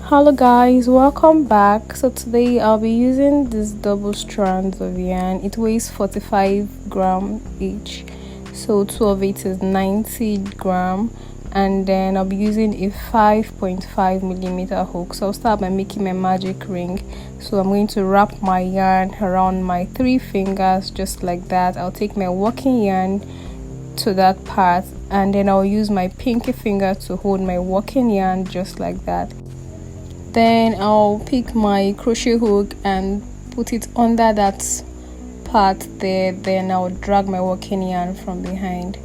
Hello guys, welcome back. So today I'll be using this double strands of yarn. It weighs 45 gram each, so two of it is 90 gram, and then I'll be using a 5.5 millimeter hook. So I'll start by making my magic ring. So I'm going to wrap my yarn around my 3 fingers just like that. I'll take my working yarn to that part, and then I'll use my pinky finger to hold my working yarn just like that. Then I'll pick my crochet hook and put it under that part there. Then I'll drag my working yarn from behind.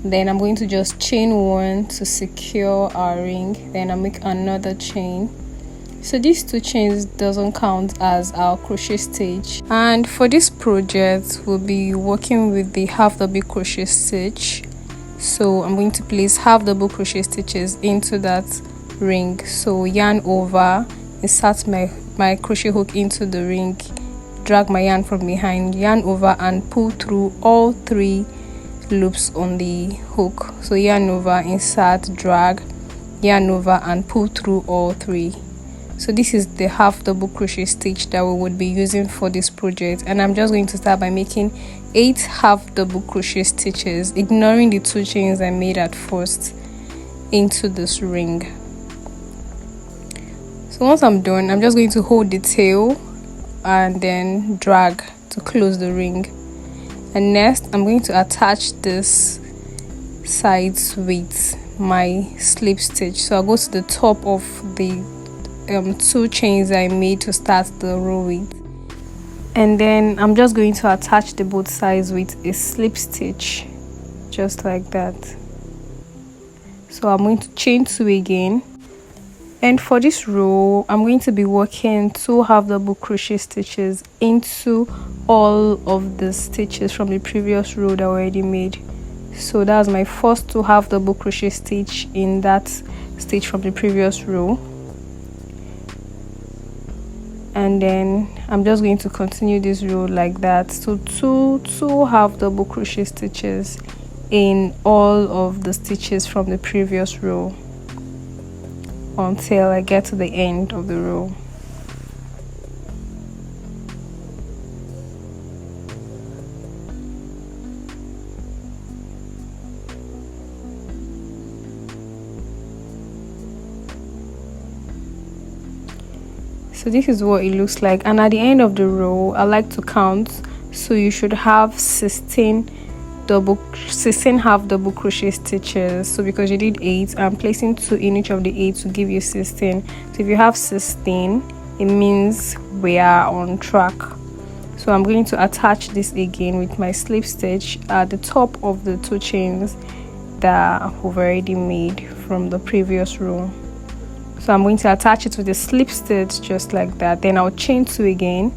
Then I'm going to just chain one to secure our ring. Then I'll make another chain. So these 2 chains doesn't count as our crochet stitch. And for this project we'll be working with the half double crochet stitch. So I'm going to place half double crochet stitches into that ring. So yarn over, insert my crochet hook into the ring, drag my yarn from behind, yarn over and pull through all 3 loops on the hook. So yarn over, insert, drag, yarn over and pull through all 3. So this is the half double crochet stitch that we would be using for this project, and I'm just going to start by making 8 half double crochet stitches, ignoring the 2 chains I made at first, into this ring. So once I'm done, I'm just going to hold the tail and then drag to close the ring. And next I'm going to attach this sides with my slip stitch. So I'll go to the top of the 2 chains I made to start the row with, and then I'm just going to attach the both sides with a slip stitch just like that. So I'm going to chain 2 again. And for this row, I'm going to be working 2 half double crochet stitches into all of the stitches from the previous row that I already made. So that's my first 2 half double crochet stitch in that stitch from the previous row. And then I'm just going to continue this row like that. So two half double crochet stitches in all of the stitches from the previous row until I get to the end of the row. So this is what it looks like, and at the end of the row I like to count. So you should have 16 half double crochet stitches. So because you did 8, I'm placing 2 in each of the 8 to give you 16. So if you have 16, it means we are on track. So I'm going to attach this again with my slip stitch at the top of the 2 chains that we've already made from the previous row. So I'm going to attach it with a slip stitch just like that. Then I'll chain 2 again.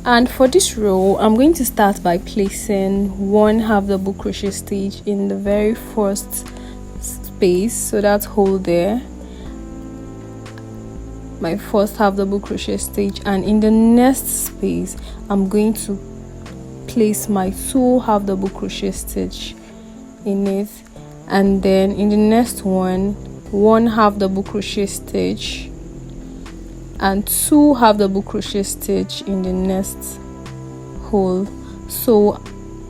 And for this row, I'm going to start by placing 1 half double crochet stitch in the very first space. So that hole there, my first half double crochet stitch, and in the next space I'm going to place my 2 half double crochet stitch in it, and then in the next one 1 half double crochet stitch and 2 half double crochet stitch in the next hole. So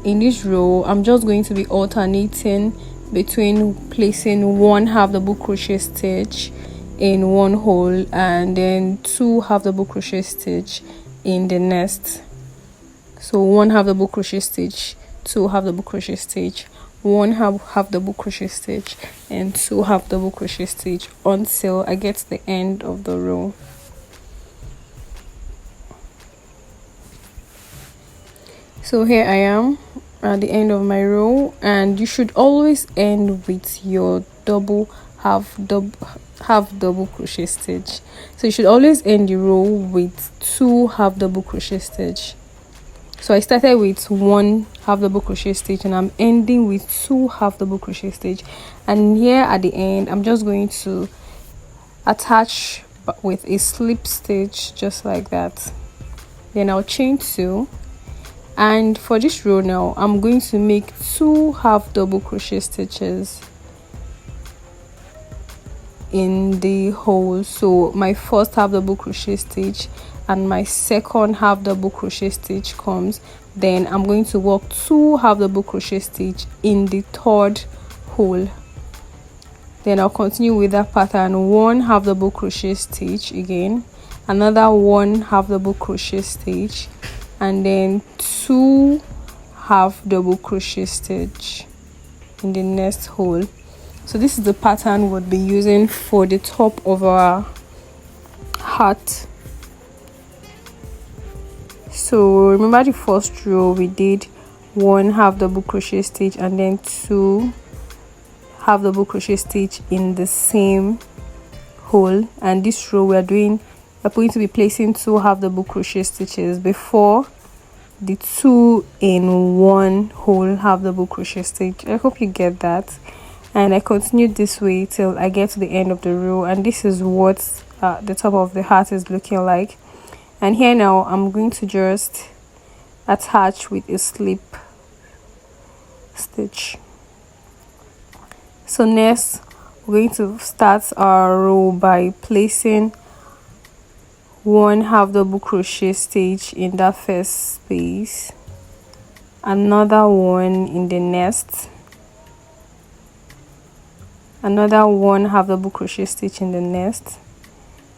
in this row I'm just going to be alternating between placing 1 half double crochet stitch in one hole and then 2 half double crochet stitch in the next. So 1 half double crochet stitch, 2 half double crochet stitch, 1 half double crochet stitch and 2 half double crochet stitch until I get to the end of the row. So here I am at the end of my row, and you should always end with your half double crochet stitch. So you should always end the row with 2 half double crochet stitch. So I started with 1 half double crochet stitch and I'm ending with 2 half double crochet stitch, and here at the end I'm just going to attach with a slip stitch just like that. Then I'll chain 2, and for this row now I'm going to make 2 half double crochet stitches in the hole. So my first half double crochet stitch and my second half double crochet stitch comes, then I'm going to work 2 half double crochet stitch in the third hole. Then I'll continue with that pattern, 1 half double crochet stitch again, another 1 half double crochet stitch, and then 2 half double crochet stitch in the next hole. So this is the pattern we'll be using for the top of our hat. So remember the first row we did 1 half double crochet stitch and then 2 half double crochet stitch in the same hole, and this row we're going to be placing 2 half double crochet stitches before the 2 in 1 whole half double crochet stitch. I hope you get that. And I continue this way till I get to the end of the row, and this is what the top of the hat is looking like. And here now I'm going to just attach with a slip stitch. So next we're going to start our row by placing 1 half double crochet stitch in that first space, another one in the next, another 1 half double crochet stitch in the next,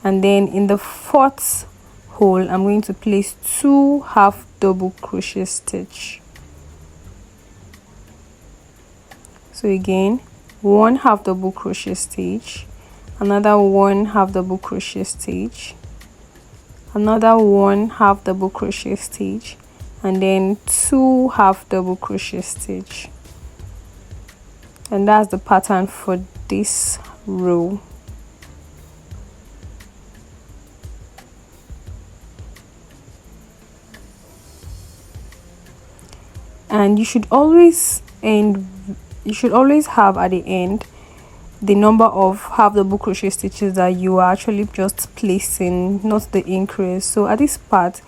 and then in the fourth hole I'm going to place 2 half double crochet stitch. So again, 1 half double crochet stitch, another 1 half double crochet stitch, another 1 half double crochet stitch, and then 2 half double crochet stitch. And that's the pattern for this row. And you should always have at the end the number of half double crochet stitches that you are actually just placing, not the increase. So at this part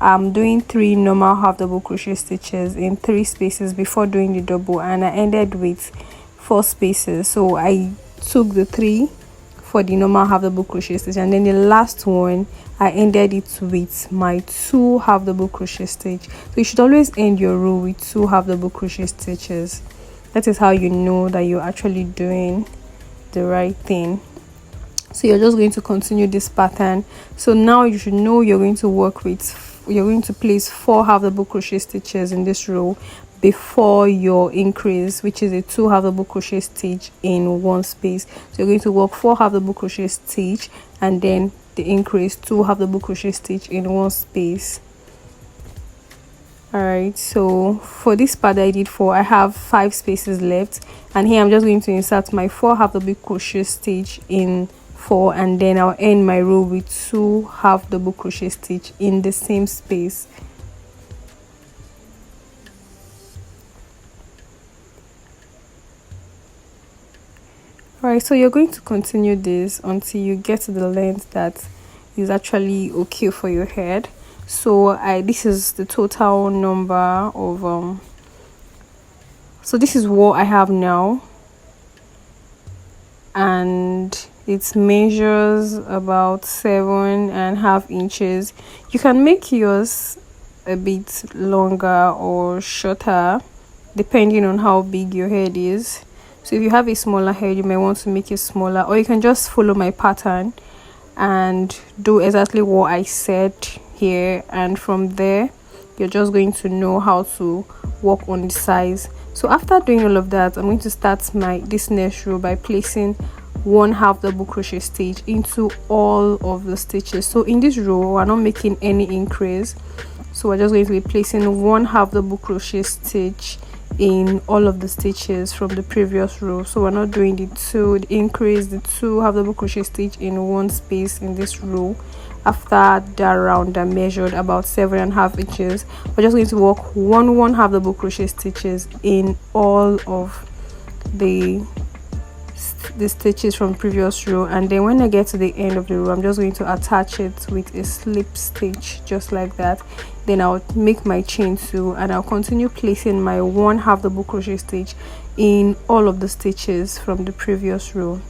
I'm doing 3 normal half double crochet stitches in 3 spaces before doing the double, and I ended with 4 spaces. So I took the 3 for the normal half double crochet stitch, and then the last one I ended it with my 2 half double crochet stitch. So you should always end your row with 2 half double crochet stitches. That is how you know that you're actually doing the right thing. So you're just going to continue this pattern. So now you should know you're going to place 4 half double crochet stitches in this row before your increase, which is a 2 half double crochet stitch in one space. So you're going to work 4 half double crochet stitch and then the increase 2 half double crochet stitch in one space. Alright, so for this part that I did 4, I have 5 spaces left, and here I'm just going to insert my 4 half double crochet stitch in 4, and then I'll end my row with 2 half double crochet stitch in the same space. Alright, so you're going to continue this until you get to the length that is actually okay for your head. So this is the total number of so this is what I have now, and it measures about 7.5 inches. You can make yours a bit longer or shorter depending on how big your head is. So if you have a smaller head, you may want to make it smaller, or you can just follow my pattern and do exactly what I said here, and from there you're just going to know how to work on the size. So after doing all of that, I'm going to start this next row by placing 1 half double crochet stitch into all of the stitches. So in this row we're not making any increase, so we're just going to be placing 1 half double crochet stitch in all of the stitches from the previous row. So we're not doing the 2 increase, the 2 half double crochet stitch in one space in this row. After that round I measured about 7.5 inches, we're just going to work 1 half double crochet stitches in all of the stitches from previous row, and then when I get to the end of the row I'm just going to attach it with a slip stitch just like that. Then I'll make my chain 2 and I'll continue placing my 1 half double crochet stitch in all of the stitches from the previous row.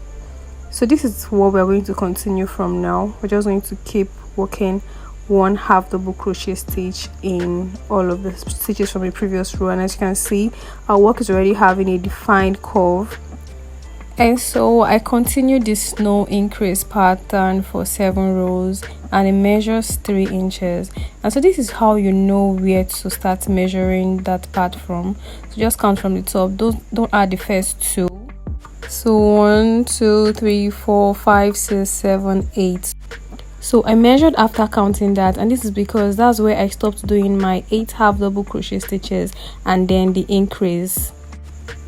So this is what we're going to continue from now. We're just going to keep working one half double crochet stitch in all of the stitches from the previous row, and as you can see, our work is already having a defined curve. And so I continue this no increase pattern for 7 rows, and it measures 3 inches. And so this is how you know where to start measuring that part from. So just count from the top. Don't add the first 2. So 1 2 3 4 5 6 7 8. So I measured after counting that, and this is because that's where I stopped doing my 8 half double crochet stitches and then the increase.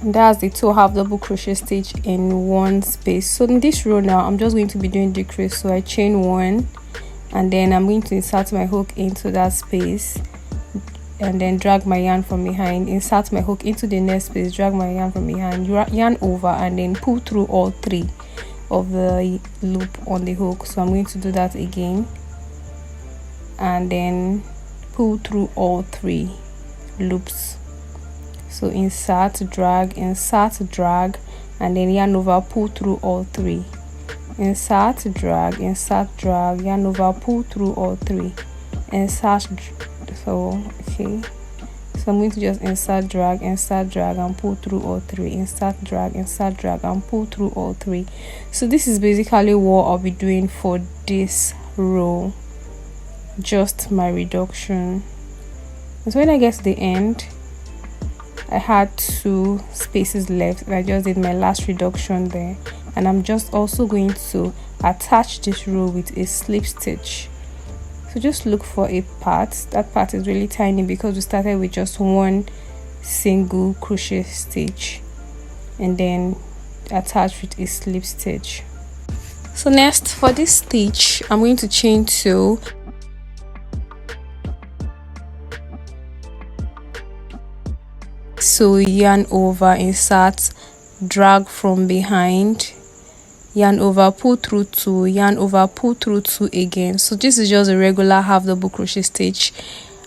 And that's the 2 half double crochet stitch in one space. So in this row now, I'm just going to be doing decrease. So I chain 1, and then I'm going to insert my hook into that space, and then drag my yarn from behind, insert my hook into the next space, drag my yarn from behind, yarn over, and then pull through all 3 of the loop on the hook. So I'm going to do that again, and then pull through all 3 loops. So insert, drag, and then yarn over, pull through all 3. Insert, drag, yarn over, pull through all 3. Insert. So okay, so I'm going to just insert, drag, and pull through all 3. Insert, drag, and pull through all 3. So this is basically what I'll be doing for this row, just my reduction. So when I get to the end, I had 2 spaces left, and I just did my last reduction there, and I'm just also going to attach this row with a slip stitch. So just look for a part. That part is really tiny because we started with just 1 single crochet stitch, and then attach with a slip stitch. So next, for this stitch, I'm going to chain 2. So yarn over, insert, drag from behind, yarn over, pull through 2, yarn over, pull through 2 again. So this is just a regular half double crochet stitch,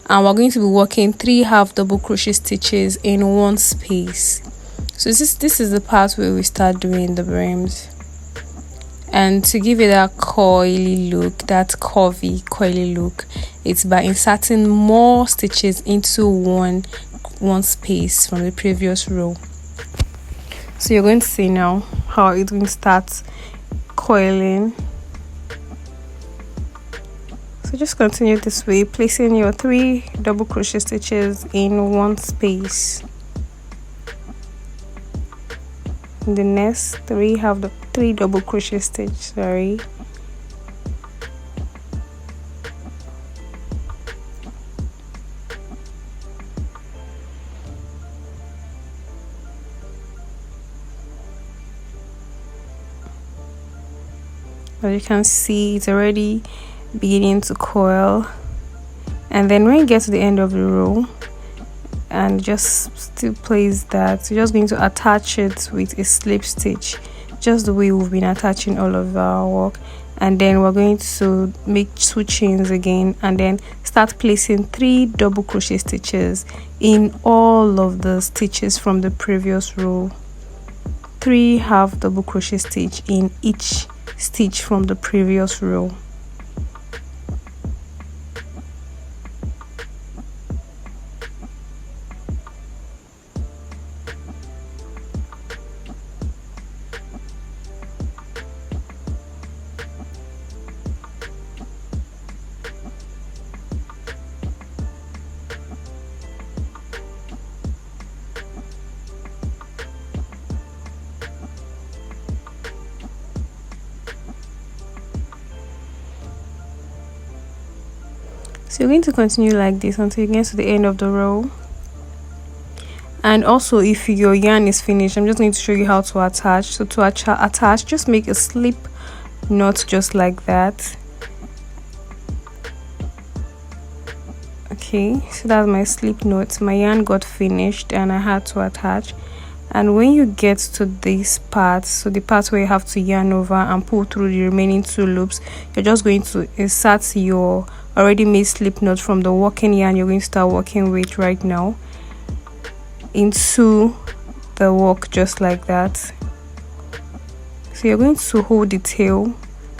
and we're going to be working 3 half double crochet stitches in one space. So this is the part where we start doing the brims, and to give it that coily look, that curvy coily look, it's by inserting more stitches into one space from the previous row. So you're going to see now how it's going to start coiling. So just continue this way, placing your 3 double crochet stitches in one space. In the next 3 have the 3 double crochet stitch, sorry. As you can see, it's already beginning to coil, and then when you get to the end of the row and just still place that, you're just going to attach it with a slip stitch, just the way we've been attaching all of our work, and then we're going to make 2 chains again, and then start placing 3 double crochet stitches in all of the stitches from the previous row. 3 half double crochet stitch in each stitch from the previous row. So you're going to continue like this until you get to the end of the row. And also, if your yarn is finished, I'm just going to show you how to attach. So to attach, just make a slip knot just like that. Okay, so that's my slip knot. My yarn got finished and I had to attach. And when you get to this part, so the part where you have to yarn over and pull through the remaining 2 loops, you're just going to insert your already made slip knot from the working yarn you're going to start working with right now into the work, just like that. So you're going to hold the tail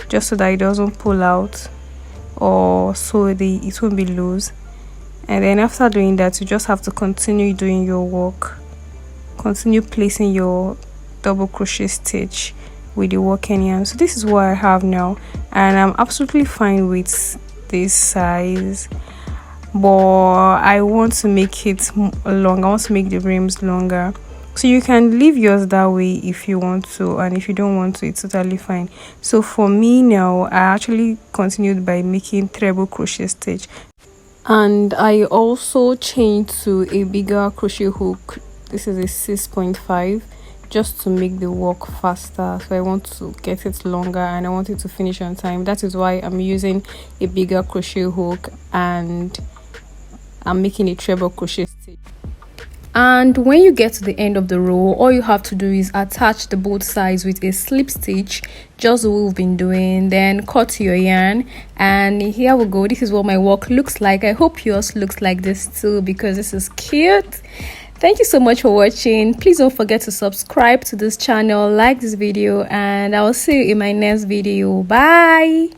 just so that it doesn't pull out, or so it won't be loose. And then after doing that, you just have to continue doing your work. Continue placing your double crochet stitch with the working yarn. So this is what I have now, and I'm absolutely fine with this size, but I want to make it long. I want to make the rims longer. So you can leave yours that way if you want to, and if you don't want to, it's totally fine. So for me now, I actually continued by making treble crochet stitch, and I also chained to a bigger crochet hook. This is a 6.5, just to make the work faster. So I want to get it longer and I want it to finish on time. That is why I'm using a bigger crochet hook and I'm making a treble crochet stitch. And when you get to the end of the row, all you have to do is attach the both sides with a slip stitch, just the way we've been doing. Then cut your yarn, and here we go. This is what my work looks like. I hope yours looks like this too, because this is cute. Thank you so much for watching. Please don't forget to subscribe to this channel, like this video, and I will see you in my next video. Bye.